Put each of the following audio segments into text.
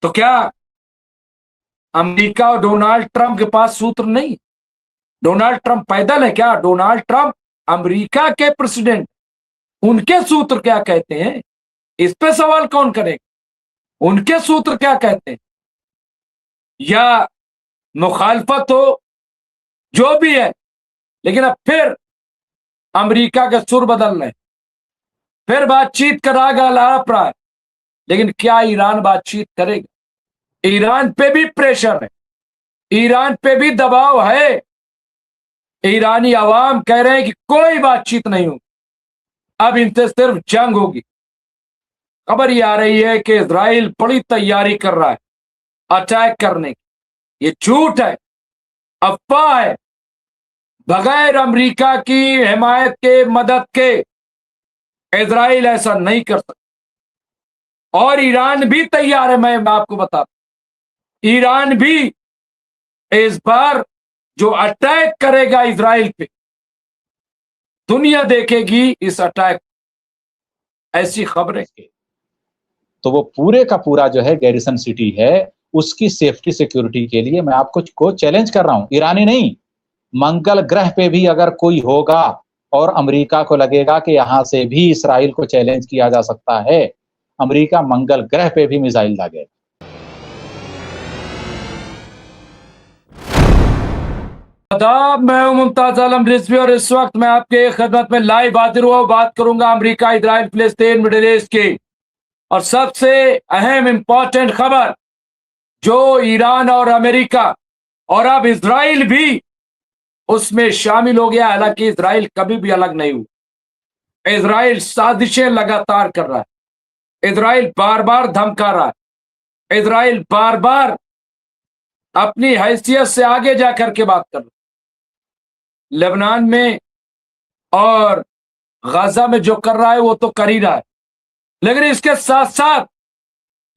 تو کیا امریکہ اور ڈونالڈ ٹرمپ کے پاس سوتر نہیں؟ ڈونالڈ ٹرمپ پیدل ہے کیا؟ ڈونالڈ ٹرمپ امریکہ کے پریزیڈنٹ، ان کے سوتر کیا کہتے ہیں؟ اس پہ سوال کون کرے گا؟ ان کے سوتر کیا کہتے ہیں؟ یا مخالفت ہو جو بھی ہے، لیکن اب پھر امریکہ کے سر بدل رہے، پھر بات چیت کا راگ الاپ رہا ہے، لیکن کیا ایران بات چیت کرے گا؟ ایران پہ بھی پریشر ہے، ایران پہ بھی دباؤ ہے، ایرانی عوام کہہ رہے ہیں کہ کوئی بات چیت نہیں ہوگی، اب ان سے صرف جنگ ہوگی۔ خبر یہ آ رہی ہے کہ اسرائیل بڑی تیاری کر رہا ہے اٹیک کرنے کی، یہ جھوٹ ہے، افواہ ہے، بغیر امریکہ کی حمایت کے، مدد کے اسرائیل ایسا نہیں کر سکتا۔ اور ایران بھی تیار ہے، میں آپ کو بتا دوں، ایران بھی اس بار جو اٹیک کرے گا اسرائیل پہ، دنیا دیکھے گی اس اٹیک، ایسی خبریں۔ تو وہ پورے کا پورا جو ہے گیریسن سٹی ہے، اس کی سیفٹی سیکیورٹی کے لیے میں آپ کو چیلنج کر رہا ہوں، ایرانی نہیں، منگل گرہ پہ بھی اگر کوئی ہوگا اور امریکہ کو لگے گا کہ یہاں سے بھی اسرائیل کو چیلنج کیا جا سکتا ہے، امریکہ منگل گرہ پہ بھی میزائل داغے۔ آداب، میں ہوں ممتاز عالم رضوی، اور اس وقت میں آپ کے خدمت میں لائیو حاضر ہوا، بات کروں گا امریکہ، اسرائیل، فلسطین، مڈل ایسٹ کی، اور سب سے اہم امپورٹنٹ خبر جو ایران اور امریکہ اور اب اسرائیل بھی اس میں شامل ہو گیا، حالانکہ اسرائیل کبھی بھی الگ نہیں ہوا، اسرائیل سازشیں لگاتار کر رہا ہے، اسرائیل بار بار دھمکا رہا ہے، اسرائیل بار بار اپنی حیثیت سے آگے جا کر کے بات کر رہا ہے۔ لبنان میں اور غزہ میں جو کر رہا ہے وہ تو کر ہی رہا ہے، لیکن اس کے ساتھ ساتھ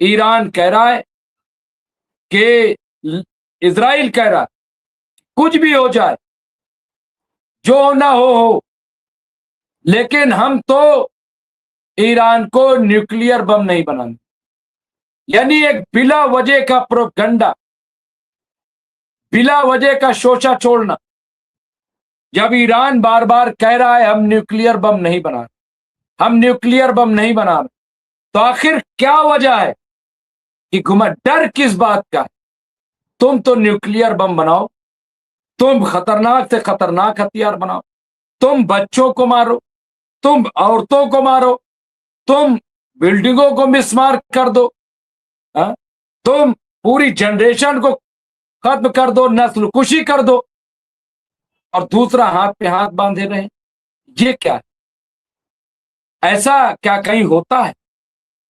ایران کہہ رہا ہے کہ اسرائیل کہہ رہا ہے کچھ بھی ہو جائے، جو نہ ہو، لیکن ہم تو ایران کو نیوکلیئر بم نہیں بنانے، یعنی ایک بلا وجہ کا پروپیگنڈا، بلا وجہ کا شوشہ چھوڑنا۔ جب ایران بار بار کہہ رہا ہے ہم نیوکلیئر بم نہیں بنا رہے، ہم نیوکلیئر بم نہیں بنا رہے، تو آخر کیا وجہ ہے کہ ڈر کس بات کا ہے؟ تم تو نیوکلیئر بم بناؤ، تم خطرناک سے خطرناک ہتھیار بناؤ، تم بچوں کو مارو، تم عورتوں کو مارو، تم بلڈنگوں کو مسمار کر دو، تم پوری جنریشن کو ختم کر دو، نسل کشی کر دو، اور دوسرا ہاتھ پہ ہاتھ باندھے رہے، یہ کیا ہے؟ ایسا کیا کہیں ہوتا ہے؟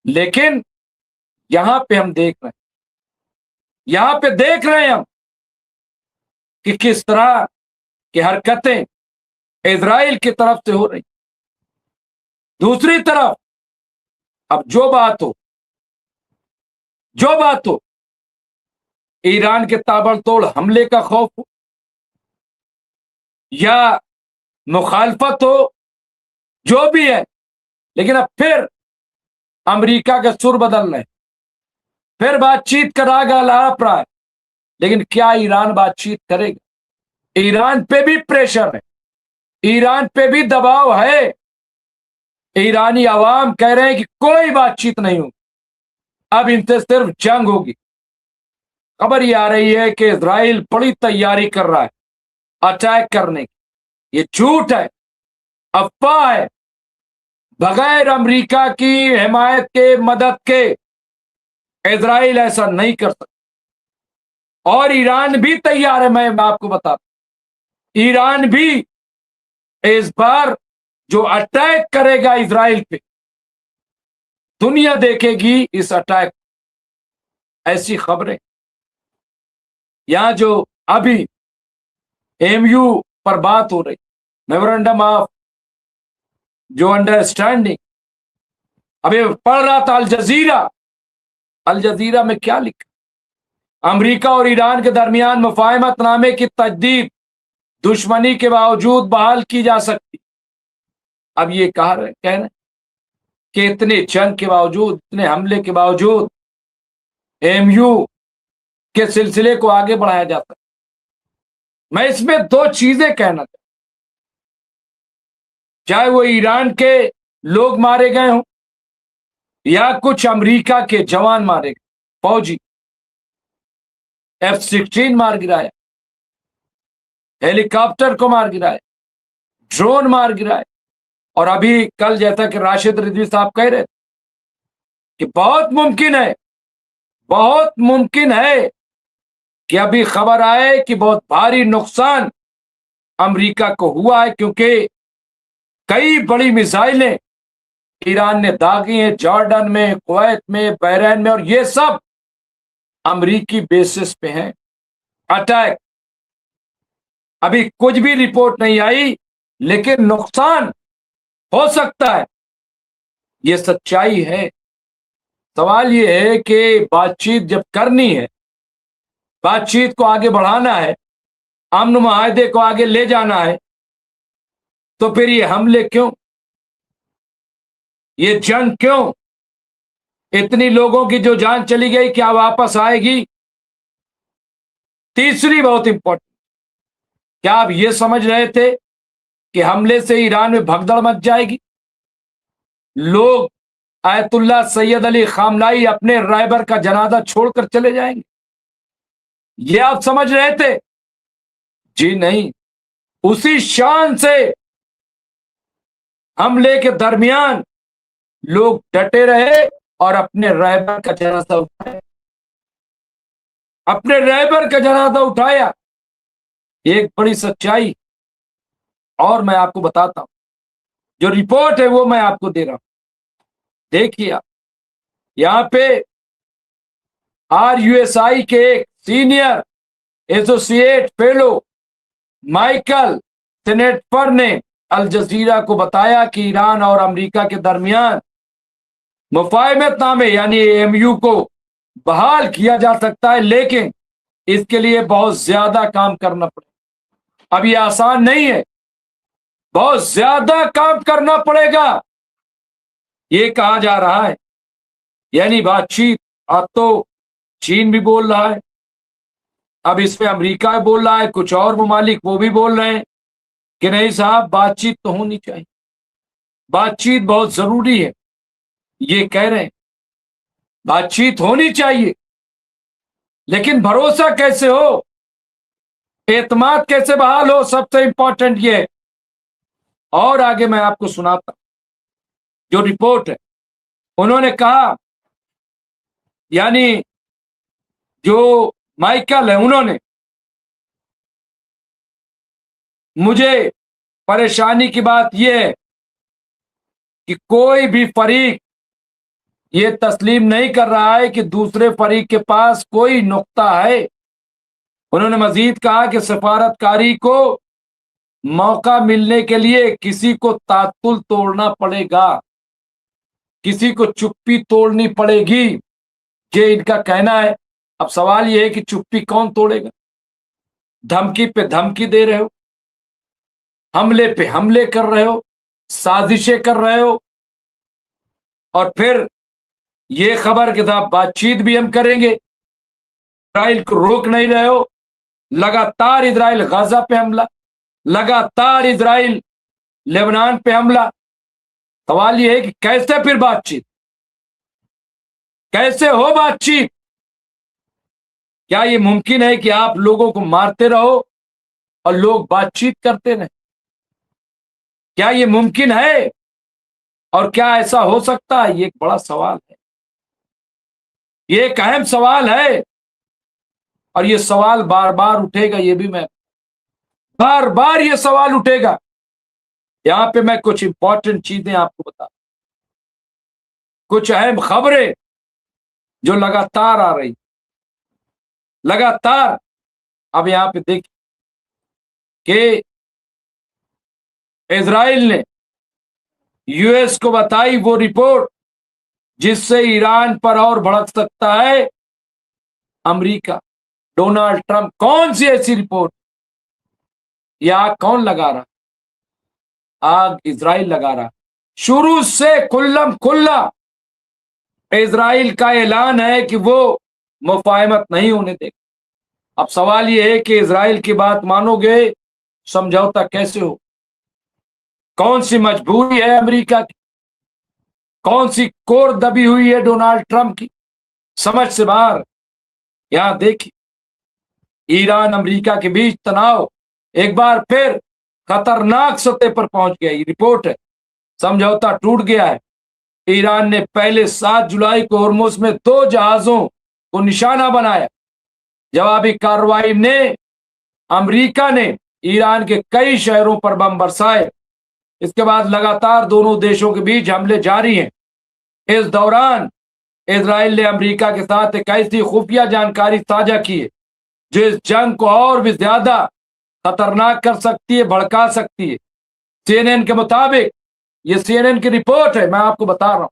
لیکن یہاں پہ ہم دیکھ رہے ہیں، یہاں پہ دیکھ رہے ہیں ہم کہ کس طرح کی حرکتیں اسرائیل کی طرف سے ہو رہی۔ دوسری طرف اب جو بات ہو ایران کے تابڑ توڑ حملے کا خوف ہو یا مخالفت ہو جو بھی ہے، لیکن اب پھر امریکہ کے سر بدل رہے، پھر بات چیت کا راگ الاپ رہا ہے، لیکن کیا ایران بات چیت کرے گا؟ ایران پہ بھی پریشر ہے، ایران پہ بھی دباؤ ہے، ایرانی عوام کہہ رہے ہیں کہ کوئی بات چیت نہیں ہوگی، اب ان سے صرف جنگ ہوگی۔ خبر یہ آ رہی ہے کہ اسرائیل بڑی تیاری کر رہا ہے اٹیک کرنے کی، یہ جھوٹ ہے، افواہ ہے، بغیر امریکہ کی حمایت کے، مدد کے اسرائیل ایسا نہیں کر سکتا۔ اور ایران بھی تیار ہے، میں آپ کو بتا دوں، ایران بھی اس بار جو اٹیک کرے گا اسرائیل پہ، دنیا دیکھے گی اس اٹیک، ایسی خبریں۔ یہاں جو ابھی ایم یو پر بات ہو رہی، میمورنڈم آف جو انڈرسٹینڈنگ، ابھی پڑھ رہا تھا الجزیرہ میں کیا لکھا؟ امریکہ اور ایران کے درمیان مفاہمت نامے کی تجدید دشمنی کے باوجود بحال کی جا سکتی۔ اب یہ کہہ رہے ہیں کہ اتنے جنگ کے باوجود، اتنے حملے کے باوجود एएमयू के सिलसिले को आगे बढ़ाया जाता है। मैं इसमें दो चीजें कहना चाहता हूं, चाहे वो ईरान के लोग मारे गए हों या कुछ अमेरिका के जवान मारे गए, फौजी F-16 मार गिराया, हेलीकॉप्टर को मार गिराया, ड्रोन मार गिराया। और अभी कल जैसा कि राशिद रिजवी साहब कह रहे थे कि बहुत मुमकिन है कि अभी खबर आए कि बहुत भारी नुकसान अमेरिका को हुआ है, क्योंकि कई बड़ी मिसाइलें ईरान ने दागी हैं जॉर्डन में, कुवैत में, बहरीन में, और ये सब अमेरिकी बेसिस पे हैं अटैक। अभी कुछ भी रिपोर्ट नहीं आई, लेकिन नुकसान हो सकता है, ये सच्चाई है। सवाल ये है कि बातचीत जब करनी है, बातचीत को आगे बढ़ाना है, अमन मुआहदे को आगे ले जाना है, तो फिर ये हमले क्यों, ये जंग क्यों? इतनी लोगों की जो जान चली गई, क्या वापस आएगी? तीसरी बहुत इंपॉर्टेंट, क्या आप ये समझ रहे थे कि हमले से ईरान में भगदड़ मच जाएगी? लोग आयतुल्ला सैयद अली खामनाई अपने रायबर का जनाजा छोड़कर चले जाएंगे, ये आप समझ रहे थे? जी नहीं। उसी शान से हमले के दरमियान लोग डटे रहे और अपने रहबर का जनाजा उठाया, अपने रहबर का जनाजा उठाया। एक बड़ी सच्चाई और मैं आपको बताता हूं, जो रिपोर्ट है वो मैं आपको दे रहा हूं। देखिए आप यहां पे RUSI के एक सीनियर एसोसिएट फेलो माइकल सेनेटफर ने अल जजीरा को बताया कि ईरान और अमेरिका के दरमियान मुफाहिमतनामे यानी AMU को बहाल किया जा सकता है, लेकिन इसके लिए बहुत ज्यादा काम करना पड़ेगा। अब ये आसान नहीं है, बहुत ज्यादा काम करना पड़ेगा, ये कहा जा रहा है। यानी बातचीत, अब तो चीन भी बोल रहा है, अब इसमें अमेरिका बोल रहा है, कुछ और ममालिक वो भी बोल रहे हैं कि नहीं साहब, बातचीत तो होनी चाहिए, बातचीत बहुत जरूरी है। ये कह रहे हैं बातचीत होनी चाहिए, लेकिन भरोसा कैसे हो, एतमाद कैसे बहाल हो, सबसे इंपॉर्टेंट ये है। और आगे मैं आपको सुनाता, जो रिपोर्ट है उन्होंने कहा, यानी जो माइकल है, उन्होंने मुझे परेशानी की बात यह है कि कोई भी फरीक ये तस्लीम नहीं कर रहा है कि दूसरे फरीक के पास कोई नुक्ता है। उन्होंने मजीद कहा कि सफारतकारी को मौका मिलने के लिए किसी को तातुल तोड़ना पड़ेगा, किसी को चुप्पी तोड़नी पड़ेगी, ये इनका कहना है। अब सवाल यह है कि चुप्पी कौन तोड़ेगा? धमकी पे धमकी दे रहे हो, हमले पे हमले कर रहे हो, साजिशें कर रहे हो, और फिर ये खबर के साथ बातचीत भी हम करेंगे, इजराइल को रोक नहीं रहे हो। लगातार इजराइल गाजा पे हमला, लगातार इजराइल लेबनान पे हमला। सवाल यह है कि कैसे फिर बातचीत, कैसे हो बातचीत? क्या ये मुमकिन है कि आप लोगों को मारते रहो और लोग बातचीत करते रहे? क्या ये मुमकिन है? और क्या ऐसा हो सकता है? ये एक बड़ा सवाल है, ये एक अहम सवाल है, और ये सवाल बार बार उठेगा। ये भी मैं बार बार ये सवाल उठेगा। यहां पे मैं कुछ इंपॉर्टेंट चीजें आपको बता, कुछ अहम खबरें जो लगातार आ रही, लगातार। अब यहां पे देखिए कि इजराइल ने US को बताई वो रिपोर्ट जिससे ईरान पर और भड़क सकता है अमेरिका, डोनाल्ड ट्रंप। कौन सी ऐसी रिपोर्ट? यह आग कौन लगा रहा? आग इजराइल लगा रहा। शुरू से खुल्लम खुल्ला इजराइल का ऐलान है कि वो मुफाहमत नहीं होने देगा। अब सवाल ये है कि इजराइल की बात मानोगे, समझौता कैसे हो? कौन सी मजबूरी है अमेरिका की? कौन सी कोर दबी हुई है डोनाल्ड ट्रंप की? समझ से बाहर। यहां देखिए, ईरान अमेरिका के बीच तनाव एक बार फिर खतरनाक सतह पर पहुंच गया। ये रिपोर्ट है, समझौता टूट गया है। ईरान ने पहले 7 जुलाई को होर्मुज में 2 जहाजों को निशाना बनाया। जवाबी कार्रवाई में अमेरिका ने ईरान के कई शहरों पर बम बरसाए। इसके बाद लगातार दोनों देशों के बीच हमले जारी हैं। इस दौरान इजराइल ने अमेरिका के साथ एक ऐसी खुफिया जानकारी साझा की है जो इस जंग को और भी ज्यादा खतरनाक कर सकती है, भड़का सकती है। सीएनएन के मुताबिक, ये सीएनएन की रिपोर्ट है, मैं आपको बता रहा हूं।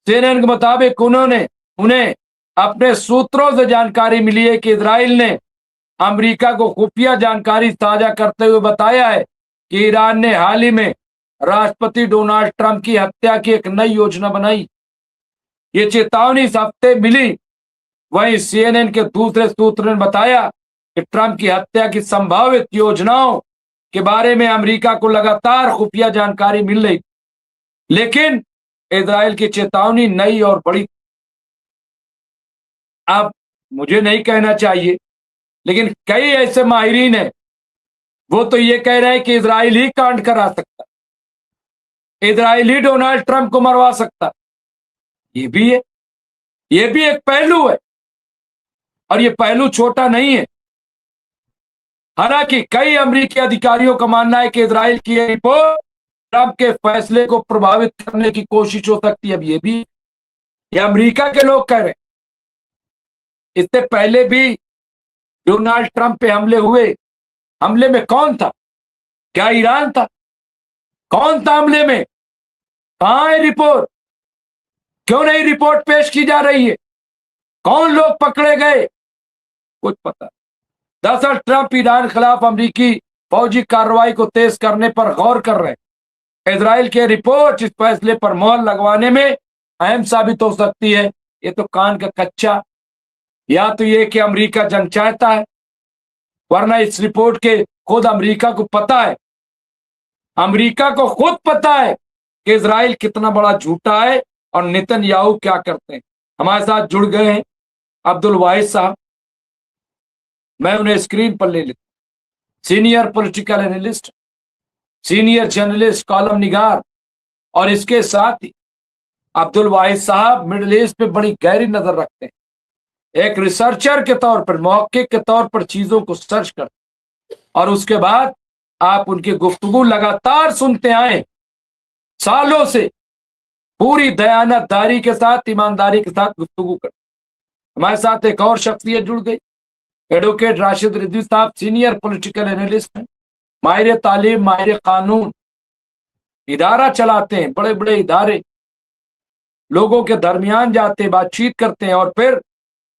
सीएनएन के मुताबिक उन्हें अपने सूत्रों से जानकारी मिली है कि इजराइल ने अमेरिका को खुफिया जानकारी साझा करते हुए बताया है कि ईरान ने हाल ही में राष्ट्रपति डोनाल्ड ट्रंप की हत्या की एक नई योजना बनाई। ये चेतावनी इस हफ्ते मिली। वहीं सीएनएन के दूसरे सूत्र ने बताया कि ट्रंप की हत्या की संभावित योजनाओं के बारे में अमेरिका को लगातार खुफिया जानकारी मिल रही, लेकिन इजराइल की चेतावनी नई और बड़ी। अब मुझे नहीं कहना चाहिए, लेकिन कई ऐसे माहिरीन हैं, वो तो ये कह रहे हैं कि इजराइल ही कांड करा सकता, इजराइल ही डोनाल्ड ट्रंप को मरवा सकता। ये भी है, ये भी एक पहलू है, और ये पहलू छोटा नहीं है। हालांकि कई अमेरिकी अधिकारियों का मानना है कि इजराइल की ये रिपोर्ट ट्रंप के फैसले को प्रभावित करने की कोशिश हो सकती है। अब ये भी, ये अमेरिका के लोग कह रहे हैं। इससे पहले भी डोनाल्ड ट्रंप पे हमले हुए। हमले में कौन था? क्या ईरान था? कौन था हमले में? कहां है रिपोर्ट? क्यों नहीं रिपोर्ट पेश की जा रही है? कौन लोग पकड़े गए? कुछ पता। दरअसल ट्रंप ईरान खिलाफ अमेरिकी फौजी कार्रवाई को तेज करने पर गौर कर रहे हैं। इजराइल के रिपोर्ट इस फैसले पर मोहर लगवाने में अहम साबित हो सकती है। ये तो कान का कच्चा, या तो ये कि अमेरिका जंग चाहता है, वरना इस रिपोर्ट के खुद अमेरिका को पता है, अमेरिका को खुद पता है कि इजराइल कितना बड़ा झूठा है और नेतन्याहू क्या करते हैं। हमारे साथ जुड़ गए हैं अब्दुल वाहिद साहब, मैं उन्हें स्क्रीन पर ले लेता। Senior political analyst, senior journalist, column निगार, और इसके साथ ही अब्दुल वाहिद साहब मिडिल ईस्ट पे बड़ी गहरी नजर रखते हैं। एक रिसर्चर के तौर पर, मौखिक के तौर पर चीजों को सर्च करते, और उसके बाद आप उनकी गुफ्तगू लगातार सुनते आए सालों से, पूरी दयानतदारी के साथ, ईमानदारी के साथ गुफ्तगू करते। हमारे साथ एक और शख्सियत जुड़ गई, एडवोकेट राशिद रिजवी साहब, सीनियर पॉलिटिकल एनालिस्ट हैं, माहिर तालीम, माहिर कानून, इदारा चलाते हैं, बड़े बड़े इदारे, लोगों के दरमियान जाते, बातचीत करते हैं, और फिर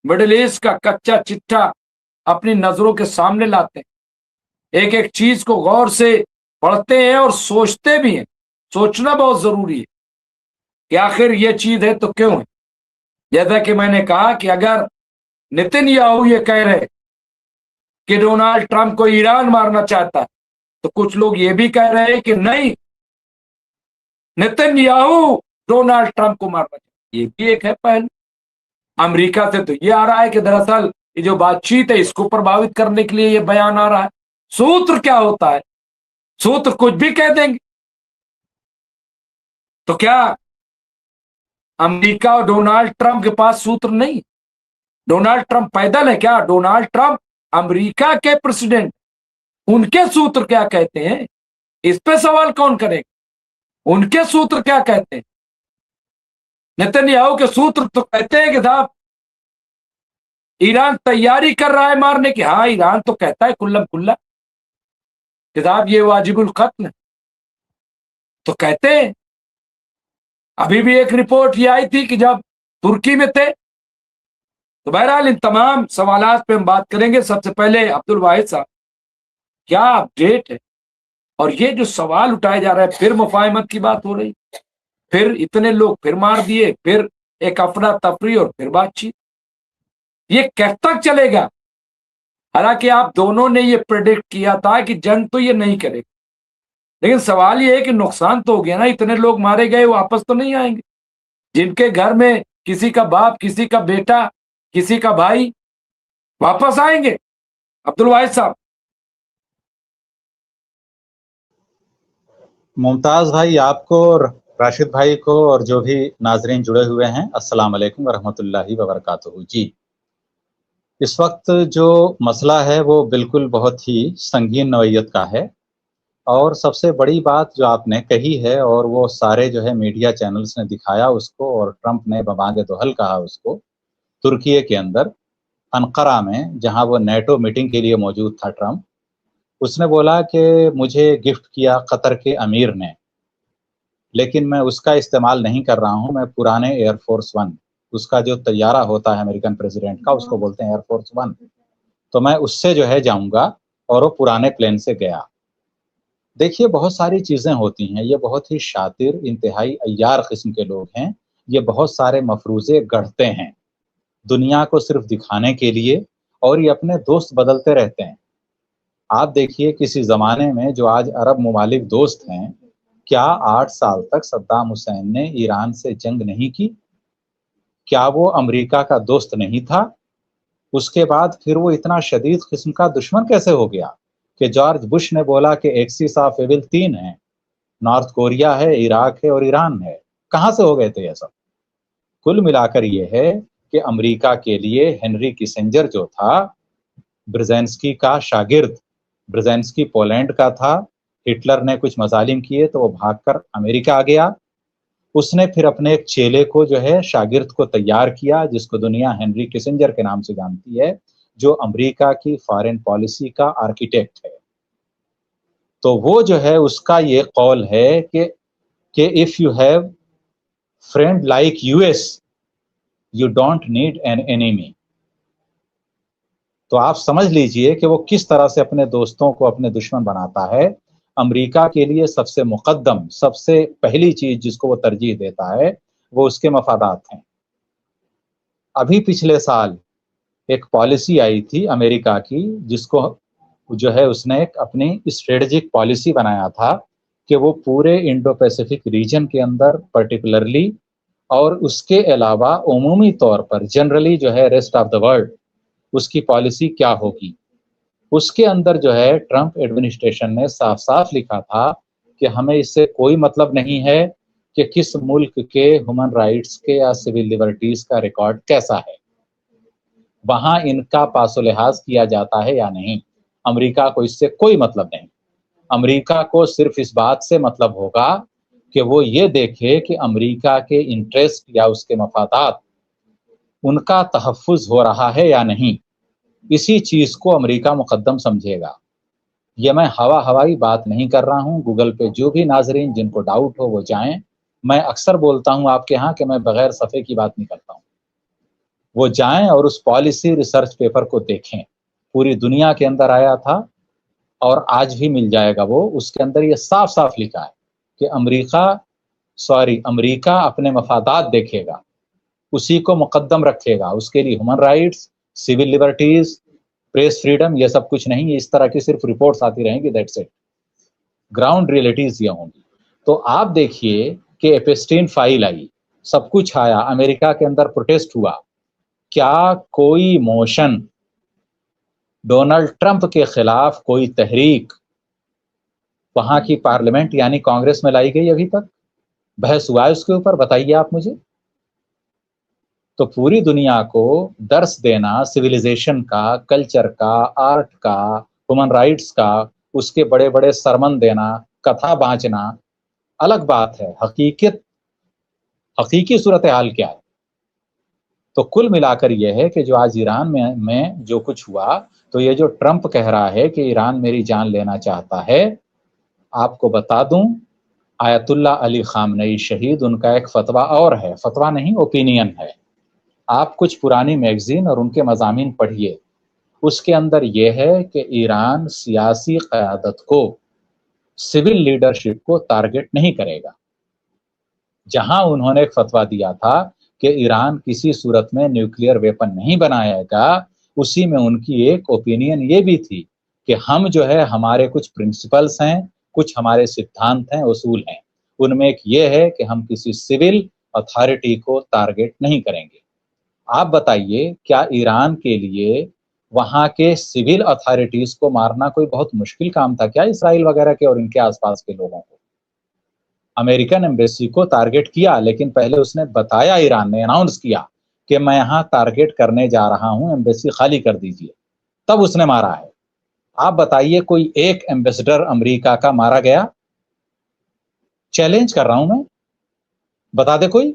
मिडिल ईस्ट का कच्चा चिट्ठा अपनी नजरों के सामने लाते हैं। एक एक चीज को गौर से पढ़ते हैं और सोचते भी हैं। सोचना बहुत जरूरी है कि आखिर ये चीज है तो क्यों है। जैसा कि मैंने कहा कि अगर नेतन्याहू ये कह रहे कि डोनाल्ड ट्रंप को ईरान मारना चाहता है, तो कुछ लोग ये भी कह रहे हैं कि नहीं, नेतन्याहू डोनाल्ड ट्रंप को मारना चाहता है। ये भी एक है पहलू। अमेरिका से तो ये आ रहा है कि दरअसल ये जो बातचीत है, इसको प्रभावित करने के लिए ये बयान आ रहा है। सूत्र क्या होता है? सूत्र कुछ भी कह देंगे। तो क्या अमेरिका और डोनाल्ड ट्रंप के पास सूत्र नहीं? डोनाल्ड ट्रंप पैदल है क्या? डोनाल्ड ट्रंप अमेरिका के प्रेसिडेंट, उनके सूत्र क्या कहते हैं, इस पे सवाल कौन करेगा? उनके सूत्र क्या कहते हैं? नेतन्याहू के सूत्र तो कहते हैं कि साहब ईरान तैयारी कर रहा है मारने की। हाँ, ईरान तो कहता है कुल्लम कुल्ला कि साहब ये वाजिबुल कत्ल है, तो कहते हैं। अभी भी एक रिपोर्ट ये आई थी कि जब तुर्की में थे। तो बहरहाल इन तमाम सवालात पे हम बात करेंगे। सबसे पहले अब्दुल वाहिद साहब, क्या अपडेट है? और ये जो सवाल उठाया जा रहा है, फिर मुफाहमत की बात हो रही, फिर इतने लोग फिर मार दिए, फिर एक अफरा तफरी और फिर बातचीत। ये कब तक चलेगा? हालांकि आप दोनों ने ये प्रेडिक्ट किया था कि जंग तो ये नहीं करेगा, लेकिन सवाल ये है कि नुकसान तो हो गया ना, इतने लोग मारे गए, वापस तो नहीं आएंगे। जिनके घर में किसी का बाप, किसी का बेटा, किसी का भाई, वापस आएंगे? अब्दुल वाहिद साहब। मुमताज भाई, आपको और राशिद भाई को और जो भी नाजरीन जुड़े हुए हैं, अस्सलाम वालेकुम वरहमतुल्लाहि वबरकातुहू। जी, इस वक्त जो मसला है वो बिल्कुल बहुत ही संगीन नौइयत का है, और सबसे बड़ी बात जो आपने कही है और वो सारे जो है मीडिया चैनल्स ने दिखाया उसको, और ट्रंप ने बमागे दोहल कहा उसको, तुर्की के अंदर अनकरा में जहां वो नेटो मीटिंग के लिए मौजूद था ट्रंप, उसने बोला कि मुझे गिफ्ट किया कतर के अमीर ने, लेकिन मैं उसका इस्तेमाल नहीं कर रहा हूं, मैं पुराने एयरफोर्स वन, उसका जो तैयारा होता है अमेरिकन प्रेसिडेंट का, उसको बोलते हैं एयरफोर्स वन, तो मैं उससे जो है जाऊंगा, और वो पुराने प्लेन से गया। देखिए, बहुत सारी चीजें होती हैं, ये बहुत ही शातिर, इंतहाई अय्यार किस्म के लोग हैं, ये बहुत सारे मफरूजे गढ़ते हैं दुनिया को सिर्फ दिखाने के लिए, और ये अपने दोस्त बदलते रहते हैं। आप देखिए, किसी ज़माने में जो आज अरब ममालिक दोस्त हैं, क्या 8 साल तक सद्दाम हुसैन ने ईरान से जंग नहीं की? क्या वो अमेरिका का दोस्त नहीं था? उसके बाद फिर वो इतना शदीद किस्म का दुश्मन कैसे हो गया कि जॉर्ज बुश ने बोला कि एक्सिस ऑफ एविल 3 है, नॉर्थ कोरिया है, इराक है और ईरान है। कहाँ से हो गए थे ये सब? कुल मिलाकर ये है कि अमेरिका के लिए हेनरी किसिंजर जो था, ब्रेजेंस्की का शागिर्द, ब्रेजेंस्की पोलैंड का था, हिटलर ने कुछ मजालिम किए तो वो भागकर अमेरिका आ गया। उसने फिर अपने एक चेले को जो है शागिर्द को तैयार किया, जिसको दुनिया हेनरी किसिंजर के नाम से जानती है, जो अमेरिका की फॉरेन पॉलिसी का आर्किटेक्ट है। तो वो जो है उसका ये कौल है कि if you have friend like US you don't need an enemy. तो आप समझ लीजिए कि वो किस तरह से अपने दोस्तों को अपने दुश्मन बनाता है। अमेरिका के लिए सबसे मुकद्दम, सबसे पहली चीज जिसको वो तरजीह देता है, वो उसके मफादात हैं। अभी पिछले साल एक पॉलिसी आई थी अमेरिका की, जिसको जो है उसने एक अपनी स्ट्रेटेजिक पॉलिसी बनाया था कि वो पूरे इंडो पैसिफिक रीजन के अंदर पर्टिकुलरली, और उसके अलावा उमूमी तौर पर जनरली जो है रेस्ट ऑफ द वर्ल्ड, उसकी पॉलिसी क्या होगी। उसके अंदर जो है ट्रंप एडमिनिस्ट्रेशन ने साफ साफ लिखा था कि हमें इससे कोई मतलब नहीं है कि किस मुल्क के ह्यूमन राइट्स के या सिविल लिबर्टीज का रिकॉर्ड कैसा है, वहां इनका पासो लिहाज किया जाता है या नहीं। अमेरिका को इससे कोई मतलब नहीं। अमेरिका को सिर्फ इस बात से मतलब होगा कि वो ये देखे कि अमेरिका के इंटरेस्ट या उसके मफादात, उनका तहफ़्फ़ुज़ हो रहा है या नहीं। इसी चीज को अमेरिका मुकद्दम समझेगा। ये मैं हवाई बात नहीं कर रहा हूँ। गूगल पे जो भी नाजरीन जिनको डाउट हो वो जाएं। मैं अक्सर बोलता हूँ आपके यहाँ कि मैं बगैर सफ़े की बात नहीं करता हूँ। वो जाएं और उस पॉलिसी रिसर्च पेपर को देखें। पूरी दुनिया के अंदर आया था और आज भी मिल जाएगा वो। उसके अंदर ये साफ साफ लिखा है कि अमेरिका अपने मफादात देखेगा, उसी को मुकद्दम रखेगा, उसके लिए human rights, civil liberties, press freedom, ये सब कुछ नहीं। इस तरह की सिर्फ रिपोर्ट्स आती रहेंगी, दैट्स इट। ग्राउंड रियलिटीज ये होंगी। तो आप देखिए कि एपेस्टीन फाइल आई, सब कुछ आया, अमेरिका के अंदर प्रोटेस्ट हुआ। क्या कोई मोशन डोनाल्ड ट्रंप के खिलाफ, कोई तहरीक वहां की पार्लियामेंट यानी कांग्रेस में लाई गई? अभी तक बहस हुआ है उसके ऊपर? बताइए आप मुझे। तो पूरी दुनिया को दर्स देना सिविलाइजेशन का, कल्चर का, आर्ट का, ह्यूमन राइट्स का, उसके बड़े बड़े सरमन देना, कथा बांचना अलग बात है। हकीकी सूरत हाल क्या है? तो कुल मिलाकर यह है कि जो आज ईरान में जो कुछ हुआ, तो ये जो ट्रंप कह रहा है कि ईरान मेरी जान लेना चाहता है, आपको बता दूं, आयतुल्ला अली खामनेई शहीद, उनका एक फतवा और है, फतवा नहीं ओपिनियन है। आप कुछ पुरानी मैगजीन और उनके मज़ामीन पढ़िए, उसके अंदर यह है कि ईरान सियासी क़यादत को, सिविल लीडरशिप को टारगेट नहीं करेगा। जहां उन्होंने एक फतवा दिया था کہ ایران کسی صورت میں نیوکلیئر ویپن نہیں بنائے گا، اسی میں ان کی ایک اوپینین یہ بھی تھی کہ ہم جو ہے ہمارے کچھ پرنسپلز ہیں، کچھ ہمارے سدھانت ہیں، اصول ہیں، ان میں ایک یہ ہے کہ ہم کسی سول اتھارٹی کو ٹارگٹ نہیں کریں گے۔ آپ بتائیے کیا ایران کے لیے وہاں کے سول اتھارٹیز کو مارنا کوئی بہت مشکل کام تھا کیا، اسرائیل وغیرہ کے اور ان کے آس پاس کے لوگوں کو؟ امریکن ایمبیسی کو ٹارگٹ کیا، لیکن پہلے اس نے بتایا، ایران نے اناؤنس کیا کہ میں یہاں ٹارگٹ کرنے جا رہا ہوں، ایمبیسی خالی کر دیجیے، تب اس نے مارا ہے۔ آپ بتائیے کوئی ایک ایمبیسڈر امریکہ کا مارا گیا؟ چیلنج کر رہا ہوں میں، بتا دے کوئی۔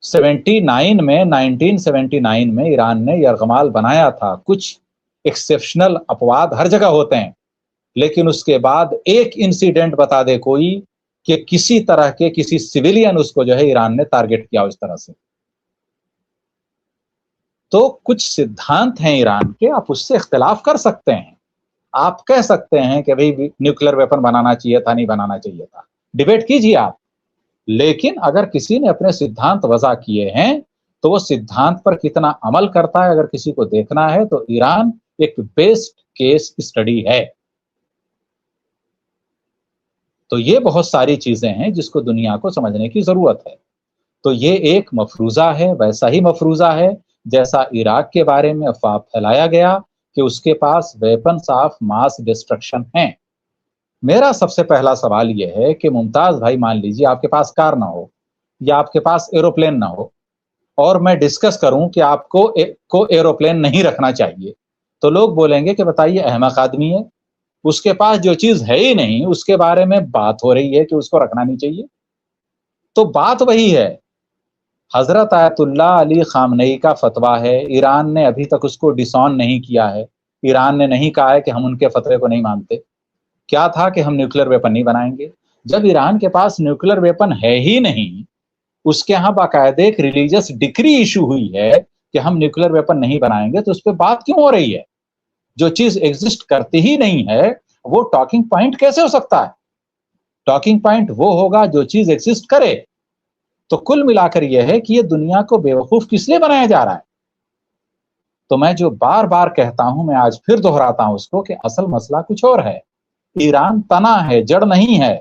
1979 میں ایران نے یرغمال بنایا تھا، کچھ ایکسیپشنل اپواد ہر جگہ ہوتے ہیں، لیکن اس کے بعد ایک انسیڈنٹ بتا دے کوئی کہ کسی طرح کے کسی سویلین اس کو جو ہے ایران نے ٹارگٹ کیا اس طرح سے۔ تو کچھ سدھانت ہیں ایران کے، آپ اس سے اختلاف کر سکتے ہیں، آپ کہہ سکتے ہیں کہ بھئی نیوکلیر ویپن بنانا چاہیے تھا، نہیں بنانا چاہیے تھا، ڈیبیٹ کیجیے آپ، لیکن اگر کسی نے اپنے سدھانت وضع کیے ہیں تو وہ سدھانت پر کتنا عمل کرتا ہے اگر کسی کو دیکھنا ہے تو ایران ایک بیسٹ کیس اسٹڈی ہے۔ تو یہ بہت ساری چیزیں ہیں جس کو دنیا کو سمجھنے کی ضرورت ہے۔ تو یہ ایک مفروضہ ہے، ویسا ہی مفروضہ ہے جیسا عراق کے بارے میں افواہ پھیلایا گیا کہ اس کے پاس ویپنز آف ماس ڈسٹرکشن ہیں۔ میرا سب سے پہلا سوال یہ ہے کہ ممتاز بھائی، مان لیجیے آپ کے پاس کار نہ ہو یا آپ کے پاس ایروپلین نہ ہو، اور میں ڈسکس کروں کہ آپ کو ایروپلین نہیں رکھنا چاہیے، تو لوگ بولیں گے کہ بتائیے احمق آدمی ہے، اس کے پاس جو چیز ہے ہی نہیں اس کے بارے میں بات ہو رہی ہے کہ اس کو رکھنا نہیں چاہیے۔ تو بات وہی ہے، حضرت آیت اللہ علی خامنئی کا فتویٰ ہے، ایران نے ابھی تک اس کو ڈس آن نہیں کیا ہے، ایران نے نہیں کہا ہے کہ ہم ان کے فتوے کو نہیں مانتے۔ کیا تھا کہ ہم نیوکلیر ویپن نہیں بنائیں گے۔ جب ایران کے پاس نیوکلیر ویپن ہے ہی نہیں، اس کے ہاں باقاعدہ ایک ریلیجس ڈکری ایشو ہوئی ہے کہ ہم نیوکلیر ویپن نہیں بنائیں گے، تو اس پہ بات کیوں ہو رہی ہے؟ جو چیز ایگزسٹ کرتی ہی نہیں ہے وہ ٹاکنگ پوائنٹ کیسے ہو سکتا ہے؟ ٹاکنگ پوائنٹ وہ ہوگا جو چیز ایگزسٹ کرے۔ تو کل ملا کر یہ ہے کہ یہ دنیا کو بیوقوف کس لیے بنایا جا رہا ہے؟ تو میں جو بار بار کہتا ہوں، میں آج پھر دہراتا ہوں اس کو کہ اصل مسئلہ کچھ اور ہے۔ ایران تنا ہے، جڑ نہیں ہے۔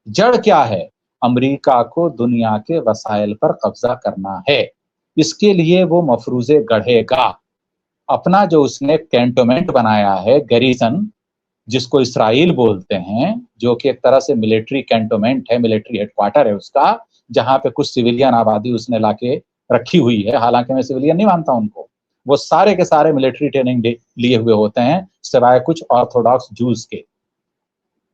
جڑ کیا ہے؟ امریکہ کو دنیا کے وسائل پر قبضہ کرنا ہے، اس کے لیے وہ مفروضے گڑھے گا۔ اپنا جو اس نے کینٹونمنٹ بنایا ہے، گیریزن، جس کو اسرائیل بولتے ہیں، جو کہ ایک طرح سے ملٹری کینٹونمنٹ ہے، ملٹری ہیڈ کوارٹر ہے اس کا، جہاں پہ کچھ سویلین آبادی اس نے لا کے رکھی ہوئی ہے، حالانکہ میں سویلین نہیں مانتا ان کو، وہ سارے کے سارے ملٹری ٹریننگ لیے ہوئے ہوتے ہیں سوائے کچھ آرتھوڈاکس جوز کے۔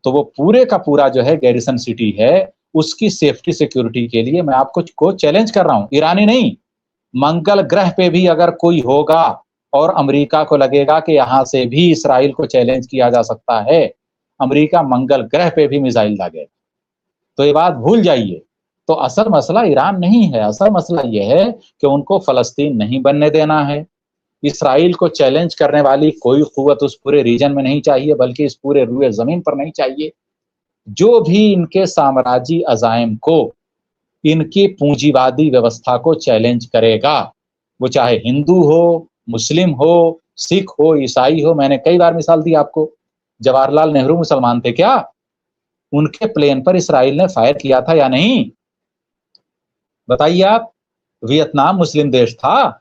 تو وہ پورے کا پورا جو ہے گیریسن سٹی ہے، اس کی سیفٹی سیکیورٹی کے لیے میں آپ کو چیلنج کر رہا ہوں، ایرانی نہیں، منگل گرہ پہ بھی اگر کوئی ہوگا اور امریکہ کو لگے گا کہ یہاں سے بھی اسرائیل کو چیلنج کیا جا سکتا ہے، امریکہ منگل گرہ پہ بھی میزائل داغے گا۔ تو یہ بات بھول جائیے۔ تو اصل مسئلہ ایران نہیں ہے، اصل مسئلہ یہ ہے کہ ان کو فلسطین نہیں بننے دینا ہے۔ اسرائیل کو چیلنج کرنے والی کوئی قوت اس پورے ریجن میں نہیں چاہیے، بلکہ اس پورے روئے زمین پر نہیں چاہیے۔ جو بھی ان کے سامراجی عزائم کو، ان کی پونجی وادی ویوستھا کو چیلنج کرے گا، وہ چاہے ہندو ہو، مسلم ہو، سکھ ہو، عیسائی ہو۔ میں نے کئی بار مثال دی آپ کو، جواہر لال نہرو مسلمان تھے کیا؟ ان کے پلین پر اسرائیل نے فائر کیا تھا یا نہیں؟ بتائیے آپ۔ ویتنام مسلم دیش تھا؟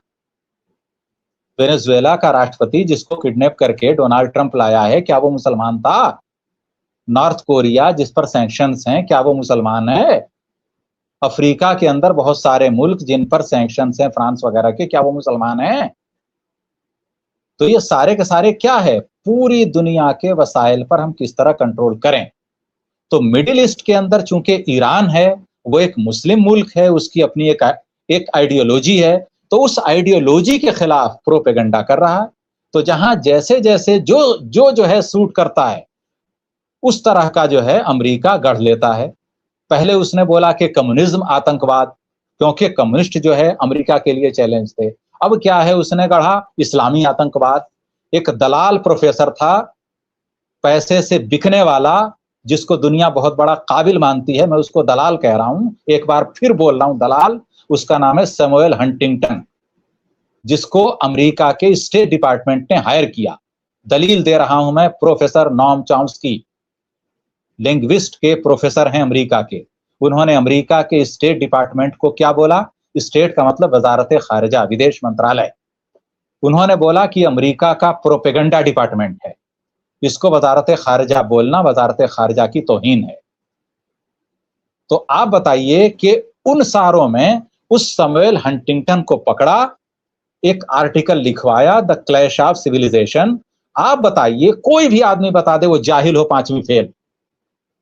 وینزویلا کا راشٹرپتی جس کو کڈنیپ کر کے ڈونالڈ ٹرمپ لایا ہے، کیا وہ مسلمان تھا؟ نارتھ کوریا جس پر سینکشنز ہیں، کیا وہ مسلمان ہے؟ افریقہ کے اندر بہت سارے ملک جن پر سینکشنز ہیں، فرانس وغیرہ کے، کیا وہ مسلمان ہیں؟ تو یہ سارے کے سارے کیا ہے؟ پوری دنیا کے وسائل پر ہم کس طرح کنٹرول کریں۔ تو مڈل ایسٹ کے اندر چونکہ ایران ہے، وہ ایک مسلم ملک ہے، اس کی اپنی ایک آئیڈیولوجی ہے، تو اس آئیڈیولوجی کے خلاف پروپیگنڈا کر رہا ہے۔ تو جہاں جیسے جیسے جو ہے سوٹ کرتا ہے، اس طرح کا جو ہے امریکہ گڑھ لیتا ہے۔ پہلے اس نے بولا کہ کمیونزم آتنکواد، کیونکہ کمیونسٹ جو ہے امریکہ کے لیے چیلنج تھے۔ اب کیا ہے اس نے گڑھا؟ اسلامی آتنکواد۔ ایک دلال پروفیسر تھا، پیسے سے بکنے والا، जिसको दुनिया बहुत बड़ा काबिल मानती है, मैं उसको दलाल कह रहा हूं, एक बार फिर बोल रहा हूं दलाल, उसका नाम है सैमुअल हंटिंगटन, जिसको अमेरिका के स्टेट डिपार्टमेंट ने हायर किया। दलील दे रहा हूं मैं, प्रोफेसर नॉम चॉम्स्की, लिंग्विस्ट के प्रोफेसर हैं अमेरिका के। उन्होंने अमेरिका के स्टेट डिपार्टमेंट को क्या बोला? स्टेट का मतलब वजारत खारिजा, विदेश मंत्रालय। उन्होंने बोला कि अमेरिका का प्रोपेगेंडा डिपार्टमेंट है, इसको वजारत खारिजा बोलना वजारत खारिजा की तौहीन है। तो आप बताइए कि उन सारों में उस सैमुअल हंटिंगटन को पकड़ा, एक आर्टिकल लिखवाया, द क्लैश ऑफ सिविलाइजेशन। आप बताइए, कोई भी आदमी बता दे, वो जाहिल हो पांचवी फेल।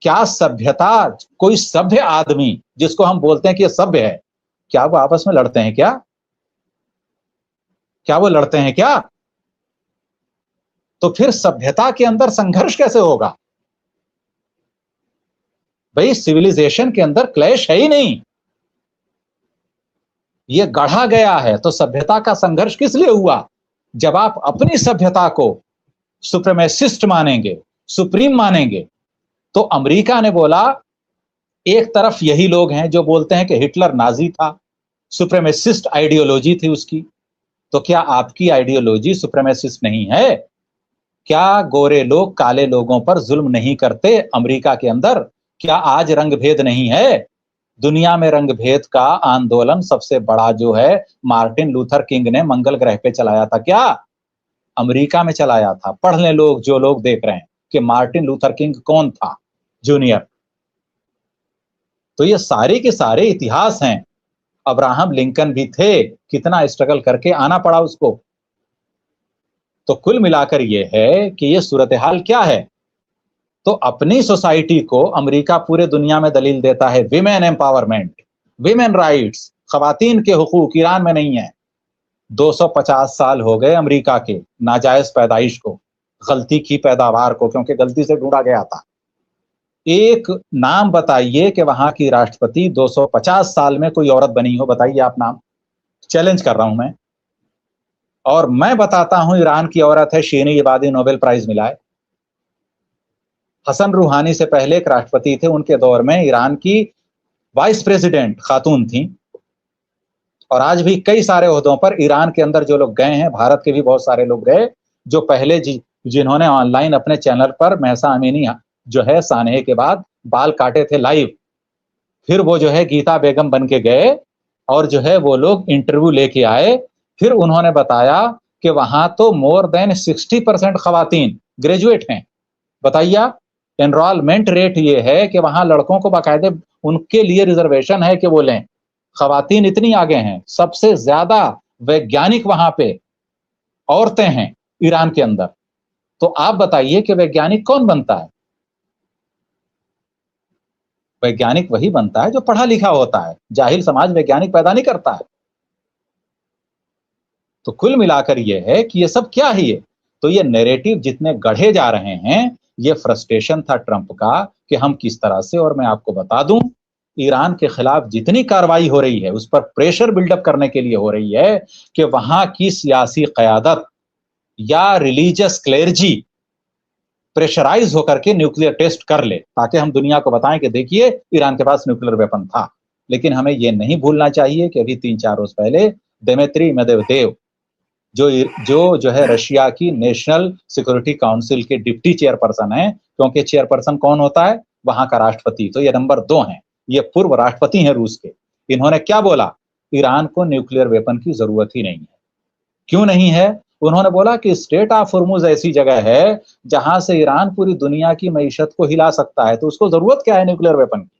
क्या सभ्यता, कोई सभ्य आदमी जिसको हम बोलते हैं कि ये सभ्य है, क्या वो आपस में लड़ते हैं? क्या वो लड़ते हैं क्या? तो फिर सभ्यता के अंदर संघर्ष कैसे होगा भाई? सिविलाइजेशन के अंदर क्लैश है ही नहीं, ये गढ़ा गया है। तो सभ्यता का संघर्ष किस लिए हुआ? जब आप अपनी सभ्यता को सुप्रीमेसिस्ट मानेंगे, सुप्रीम मानेंगे। तो अमेरिका ने बोला, एक तरफ यही लोग हैं जो बोलते हैं कि हिटलर नाजी था, सुप्रीमेसिस्ट आइडियोलॉजी थी उसकी। तो क्या आपकी आइडियोलॉजी सुप्रीमेसिस्ट नहीं है? क्या गोरे लोग काले लोगों पर जुल्म नहीं करते अमेरिका के अंदर? क्या आज रंग भेद नहीं है? दुनिया में रंग भेद का आंदोलन सबसे बड़ा जो है मार्टिन लूथर किंग ने मंगल ग्रह पे चलाया था, क्या अमेरिका में चलाया था? पढ़ लें लोग, जो लोग देख रहे हैं कि मार्टिन लूथर किंग कौन था जूनियर। तो ये सारे के सारे इतिहास हैं। अब्राहम लिंकन भी थे, कितना स्ट्रगल करके आना पड़ा उसको। तो कुल मिलाकर ये है कि ये सूरत हाल क्या है। तो अपनी सोसाइटी को अमेरिका पूरे दुनिया में दलील देता है, विमेन एम्पावरमेंट, विमेन राइट्स, खवातीन के हुकूक ईरान में नहीं है। 250 साल हो गए अमेरिका के नाजायज पैदाइश को, गलती की पैदावार को, क्योंकि गलती से ढूंढा गया था। एक नाम बताइए कि वहां की राष्ट्रपति 250 साल में कोई औरत बनी हो, बताइए आप नाम। चैलेंज कर रहा हूं मैं। और मैं बताता हूं, ईरान की औरत है शीनी इबादी, नोबेल प्राइज मिला है। हसन रूहानी से पहले एक राष्ट्रपति थे, उनके दौर में ईरान की वाइस प्रेसिडेंट खातून थी। और आज भी कई सारे ओहदों पर ईरान के अंदर जो लोग गए हैं, भारत के भी बहुत सारे लोग गए, जो पहले जिन्होंने ऑनलाइन अपने चैनल पर महसा अमीनी जो है सानहे के बाद बाल काटे थे लाइव, फिर वो जो है गीता बेगम बन के गए और जो है वो लोग इंटरव्यू लेके आए। फिर उन्होंने बताया कि वहां तो मोर देन 60% खवातीन ग्रेजुएट हैं। बताइए, एनरोलमेंट रेट ये है कि वहां लड़कों को बाकायदे उनके लिए रिजर्वेशन है कि वो लें। खवातीन इतनी आगे हैं, सबसे ज्यादा वैज्ञानिक वहां पे औरतें हैं ईरान के अंदर। तो आप बताइए कि वैज्ञानिक कौन बनता है? वैज्ञानिक वही बनता है जो पढ़ा लिखा होता है। जाहिल समाज वैज्ञानिक पैदा नहीं करता है। तो कुल मिलाकर यह है कि ये सब क्या है ये? तो ये नैरेटिव जितने गढ़े जा रहे हैं, ये फ्रस्ट्रेशन था ट्रंप का कि हम किस तरह से, और मैं आपको बता दूं, ईरान के खिलाफ जितनी कार्रवाई हो रही है उस पर प्रेशर बिल्डअप करने के लिए हो रही है कि वहां की सियासी क़यादत या रिलीजियस क्लेर्जी प्रेशराइज होकर के न्यूक्लियर टेस्ट कर ले, ताकि हम दुनिया को बताएं कि देखिए ईरान के पास न्यूक्लियर वेपन था। लेकिन हमें यह नहीं भूलना चाहिए कि अभी 3-4 रोज पहले दिमित्री मेदवेदेव जो है रशिया की नेशनल सिक्योरिटी काउंसिल के डिप्टी चेयरपर्सन है, क्योंकि चेयरपर्सन कौन होता है? वहां का राष्ट्रपति। तो ये नंबर 2 हैं, ये पूर्व राष्ट्रपति हैं रूस के। इन्होंने क्या बोला? ईरान को न्यूक्लियर वेपन की जरूरत ही नहीं है। क्यों नहीं है? उन्होंने बोला कि स्ट्रेट ऑफ हॉर्मुज ऐसी जगह है जहां से ईरान पूरी दुनिया की मईशत को हिला सकता है, तो उसको जरूरत क्या है न्यूक्लियर वेपन की?